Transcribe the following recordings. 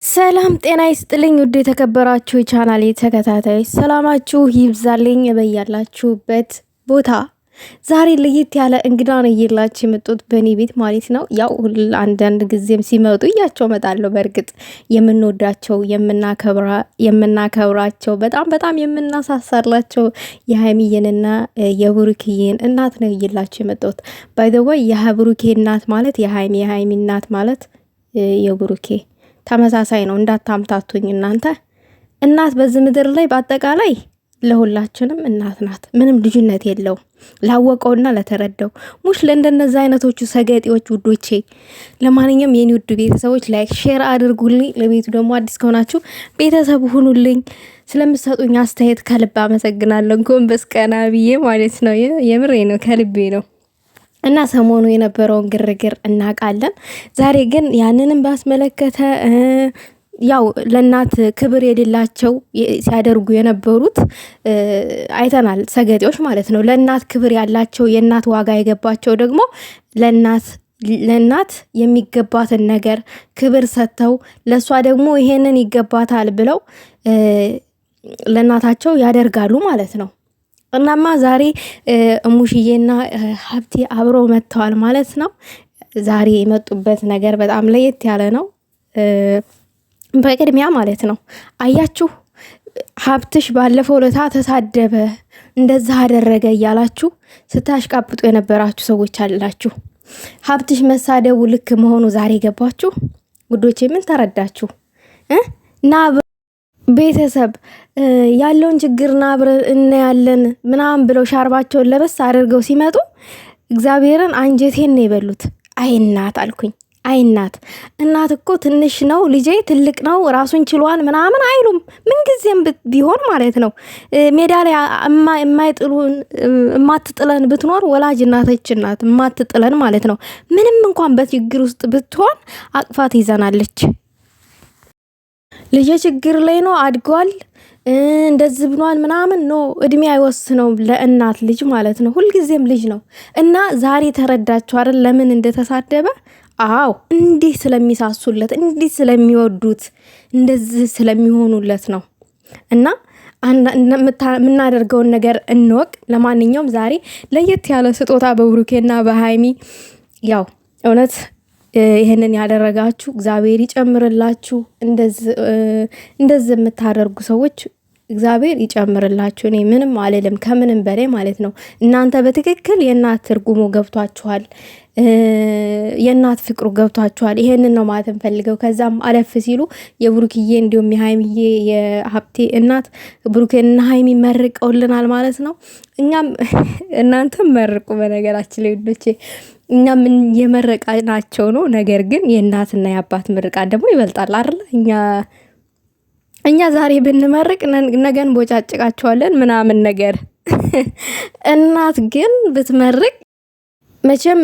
ሰላም ጤና ይስጥልኝ ውድ የተከበራችሁ የቻናሌ ተከታታዮች ሰላማችሁ ይብዛልኝ በያላችሁበት ቦታ። ዛሬ ለየት ያለ እንግዳ ነው ይዤላችሁ የመጣሁት በእኔ ቤት ማለት ነው። ያው አንዳንድ ጊዜም ሲመጡ እያቸው እመጣለሁ። በእርግጥ የምንወዳቸው የምናከብራቸው በጣም የምናሳሳላቸው የሀይሚዬንና የብሩክዬን እናት ነው ይዤላችሁ የመጣሁት። ባይ ዘ ወይ የብሩኬ እናት ማለት የሀይሚ እናት ማለት የብሩኬ ተመሳሳይ ነው። እንዳታምታቱኝ እናንተ። እናት በዚህ ምድር ላይ በአጠቃላይ ለሁላችንም እናት ናት። ምንም ልዩነት የለውም። ላወቀውና ለተረዳው ሙሽ ለእንደነዛ አይነቶቹ ሰገጤዎች ውዶቼ። ለማንኛውም የኔ ውድ ቤተሰቦች ላይክ ሼር አድርጉልኝ። ለቤቱ ደግሞ አዲስ ከሆናችሁ ቤተሰብ ሁኑልኝ። ስለምትሰጡኝ አስተያየት ከልብ አመሰግናለሁ። ጎንበስ ቀና ብዬ ማለት ነው። የምሬ ነው፣ ከልቤ ነው። እና ሰሞኑ የነበረውን ግርግር እናውቃለን። ዛሬ ግን ያንንም ባስመለከተ ያው ለእናት ክብር የሌላቸው ሲያደርጉ የነበሩት አይተናል። ሰገጤዎች ማለት ነው። ለእናት ክብር ያላቸው የእናት ዋጋ የገባቸው ደግሞ ለእናት የሚገባትን ነገር ክብር ሰጥተው ለእሷ ደግሞ ይሄንን ይገባታል ብለው ለእናታቸው ያደርጋሉ ማለት ነው። እናማ ዛሬ እሙሽዬና ሀብቴ አብረው መጥተዋል ማለት ነው። ዛሬ የመጡበት ነገር በጣም ለየት ያለ ነው። በቅድሚያ ማለት ነው አያችሁ፣ ሀብትሽ ባለፈው ለታ ተሳደበ፣ እንደዛ አደረገ እያላችሁ ስታሽቃብጡ የነበራችሁ ሰዎች አላችሁ። ሀብትሽ መሳደቡ ልክ መሆኑ ዛሬ ገባችሁ ጉዶቼ። ምን ተረዳችሁ? እና ቤተሰብ ያለውን ችግርና አብረን እናያለን ምናምን ብለው ሻርባቸውን ለበስ አድርገው ሲመጡ እግዚአብሔርን አንጀቴን ነው የበሉት። አይናት አልኩኝ። አይናት እናት እኮ ትንሽ ነው ልጄ ትልቅ ነው ራሱን ችሏል ምናምን አይሉም። ምንጊዜም ቢሆን ማለት ነው። ሜዳ ላይ የማትጥለን ብትኖር ወላጅ እናታችን ናት። የማትጥለን ማለት ነው። ምንም እንኳን በችግር ውስጥ ብትሆን አቅፋት ይዘናለች። ልጅ ችግር ላይ ነው አድጓል እንደዚህ ብሏል ምናምን ነው። እድሜ አይወስነው ለእናት ልጅ ማለት ነው። ሁልጊዜም ልጅ ነው። እና ዛሬ ተረዳችሁ አይደል ለምን እንደተሳደበ? አዎ እንዲህ ስለሚሳሱለት፣ እንዲህ ስለሚወዱት፣ እንደዚህ ስለሚሆኑለት ነው። እና የምናደርገውን ነገር እንወቅ። ለማንኛውም ዛሬ ለየት ያለ ስጦታ በብሩኬና በሀይሚ ያው እውነት ይሄንን ያደረጋችሁ እግዚአብሔር ይጨምርላችሁ። እንደዚህ የምታደርጉ ሰዎች እግዚአብሔር ይጨምርላችሁ። እኔ ምንም አልልም፣ ከምንም በላይ ማለት ነው። እናንተ በትክክል የእናት ትርጉሙ ገብቷችኋል፣ የእናት ፍቅሩ ገብቷችኋል። ይሄንን ነው ማለት እንፈልገው። ከዛም አለፍ ሲሉ የብሩክዬ እንዲሁም የሀይሚዬ የሀብቴ እናት ብሩክና ሀይሚ መርቀውልናል ማለት ነው። እኛም እናንተም መርቁ። በነገራችን ላይ ውዶቼ እኛም የመረቃናቸው ነው። ነገር ግን የእናትና የአባት ምርቃት ደግሞ ይበልጣል አይደል? እኛ ዛሬ ብንመርቅ ነገን ቦጫጭቃቸዋለን ምናምን ነገር። እናት ግን ብትመርቅ መቼም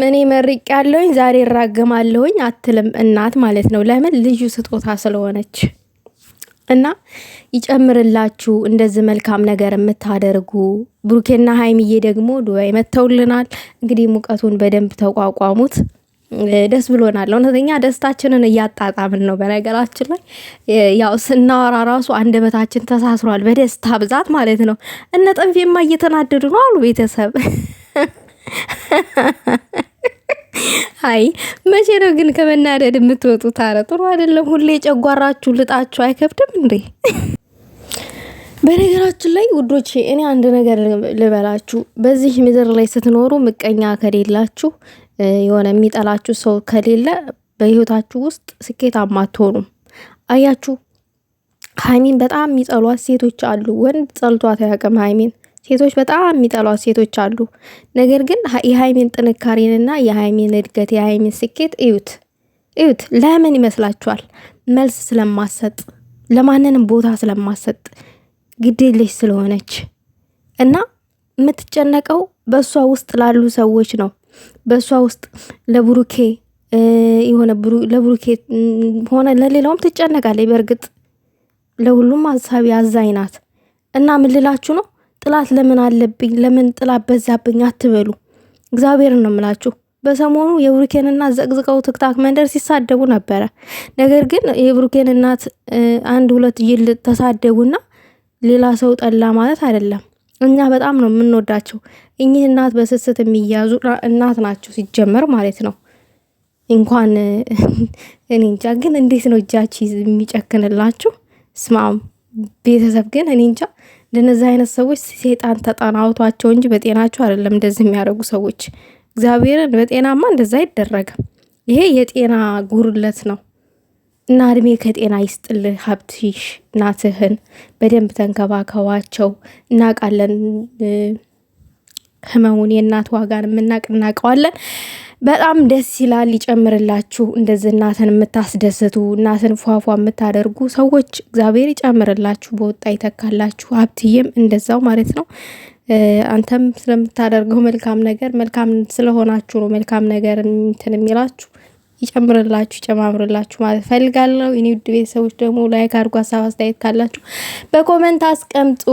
እኔ መርቅ ያለውኝ ዛሬ እራገማለሁኝ አትልም እናት ማለት ነው። ለምን? ልጁ ስጦታ ስለሆነች። እና ይጨምርላችሁ እንደዚህ መልካም ነገር የምታደርጉ። ብሩኬና ሀይሚዬ ደግሞ ዱባይ መተውልናል። እንግዲህ ሙቀቱን በደንብ ተቋቋሙት። ደስ ብሎናል። እውነተኛ ደስታችንን እያጣጣምን ነው። በነገራችን ላይ ያው ስናወራ ራሱ አንደበታችን ተሳስሯል በደስታ ብዛት ማለት ነው። እነ ጠንፌማ እየተናደዱ ነው አሉ ቤተሰብ። አይ መቼ ነው ግን ከመናደድ የምትወጡት? አረ ጥሩ አይደለም። ሁሌ ጨጓራችሁ ልጣችሁ አይከብድም እንዴ? በነገራችን ላይ ውዶቼ እኔ አንድ ነገር ልበላችሁ። በዚህ ምድር ላይ ስትኖሩ ምቀኛ ከሌላችሁ፣ የሆነ የሚጠላችሁ ሰው ከሌለ በህይወታችሁ ውስጥ ስኬታማ አትሆኑም። አያችሁ፣ ሀይሚን በጣም የሚጠሏት ሴቶች አሉ። ወንድ ጠልቷት አያውቅም ሀይሚን። ሴቶች በጣም የሚጠሏት ሴቶች አሉ። ነገር ግን የሀይሚን ጥንካሬንና የሀይሚን እድገት የሀይሚን ስኬት እዩት። ለምን ይመስላችኋል? መልስ ስለማሰጥ፣ ለማንንም ቦታ ስለማሰጥ፣ ግዴለሽ ስለሆነች እና የምትጨነቀው በእሷ ውስጥ ላሉ ሰዎች ነው። በእሷ ውስጥ ለብሩኬ የሆነ ለብሩኬ ሆነ ለሌላውም ትጨነቃለች። በእርግጥ ለሁሉም ሀሳቢ አዛኝ ናት። እና ምን ልላችሁ ነው? ጥላት ለምን አለብኝ፣ ለምን ጥላት በዛብኝ አትበሉ። እግዚአብሔርን ነው የምላችሁ። በሰሞኑ የብሩኬን እናት ዘቅዝቀው ትክታክ መንደር ሲሳደቡ ነበረ። ነገር ግን የብሩኬን እናት አንድ ሁለት ይል ተሳደቡና ሌላ ሰው ጠላ ማለት አይደለም። እኛ በጣም ነው የምንወዳቸው። እኚህ እናት በስስት የሚያዙ እናት ናቸው ሲጀመር ማለት ነው። እንኳን እኔ እንጃ ግን እንዴት ነው እጃችሁ የሚጨክንላችሁ? ስማም ቤተሰብ ግን እኔ እንጃ እንደነዚህ አይነት ሰዎች ሴጣን ተጠናውቷቸው እንጂ በጤናቸው አይደለም እንደዚህ የሚያደርጉ ሰዎች። እግዚአብሔርን በጤናማ እንደዛ አይደረግም። ይሄ የጤና ጉርለት ነው። እና እድሜ ከጤና ይስጥልህ ሀብትሽ። እናትህን በደንብ ተንከባከባቸው። እናውቃለን ህመሙን፣ የእናት ዋጋን እናውቀዋለን። በጣም ደስ ይላል። ይጨምርላችሁ። እንደዚህ እናትን የምታስደስቱ እናትን ፏፏ የምታደርጉ ሰዎች እግዚአብሔር ይጨምርላችሁ፣ በወጣ ይተካላችሁ። ሀብትዬም እንደዛው ማለት ነው። አንተም ስለምታደርገው መልካም ነገር መልካም ስለሆናችሁ ነው መልካም ነገር እንትን የሚላችሁ። ይጨምርላችሁ ይጨማምርላችሁ ማለት ፈልጋለሁ። የኔ ውድ ቤተሰቦች ደግሞ ላይክ አድርጉ። ሀሳብ አስተያየት ካላችሁ በኮመንት አስቀምጡ።